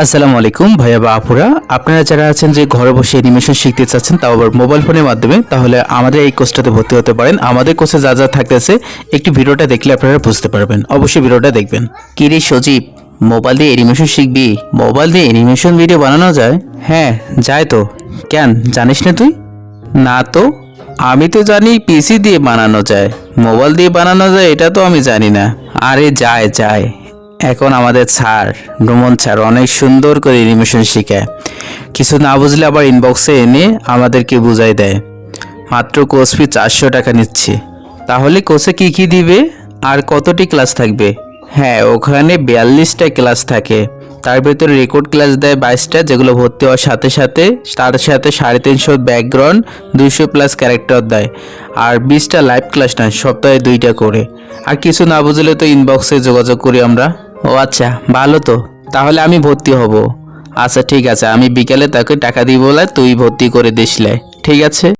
আসসালামু আলাইকুম ভাইয়া বা আপুরা, আপনারা যারা আছেন যে ঘরে বসে অ্যানিমেশন শিখতে চাচ্ছেন তাও আবার মোবাইল ফোনের মাধ্যমে, তাহলে আমাদের এই কোর্সটাতে ভর্তি হতে পারেন। আমাদের কোর্সে যা যা থাকতেছে একটি ভিডিওটা দেখলে আপনারা বুঝতে পারবেন। অবশ্যই ভিডিওটা দেখবেন। কি রে সজীব, মোবাইল দিয়ে অ্যানিমেশন শিখবি? মোবাইল দিয়ে অ্যানিমেশন ভিডিও বানানো যায়? হ্যাঁ যায় তো। কেন, জানিস না তুই? না তো, আমি তো জানি পিসি দিয়ে বানানো যায়, মোবাইল দিয়ে বানানো যায় এটা তো আমি জানি না। আরে যায় যায়, এখন আমাদের স্যার রুমন স্যার অনেক সুন্দর করে অ্যানিমেশন শেখায়। কিছু না বুঝলে আবার ইনবক্সে এনে আমাদেরকে বুঝাই দেয়। মাত্র কোর্স ফি 400 টাকা নিচ্ছে। তাহলে কোর্সে কি কি দিবে আর কতটি ক্লাস থাকবে? হ্যাঁ, ওখানে 42টা ক্লাস থাকে। তার ভেতরে রেকর্ড ক্লাস দেয় 22টা, যেগুলো ভর্তি হওয়ার সাথে সাথে তার সাথে 350 ব্যাকগ্রাউন্ড, 200 প্লাস ক্যারেক্টার দেয়। আর 20টা লাইভ ক্লাস নেয়, সপ্তাহে 2টা করে। আর কিছু না বুঝলে তো ইনবক্সে যোগাযোগ করি আমরা। ও আচ্ছা, ভালো তো, তাহলে আমি ভর্তি হব। আচ্ছা ঠিক আছে, আমি বিকেলে তাকে টাকা দিব বলে তুই ভর্তি করে দিসলে। ঠিক আছে।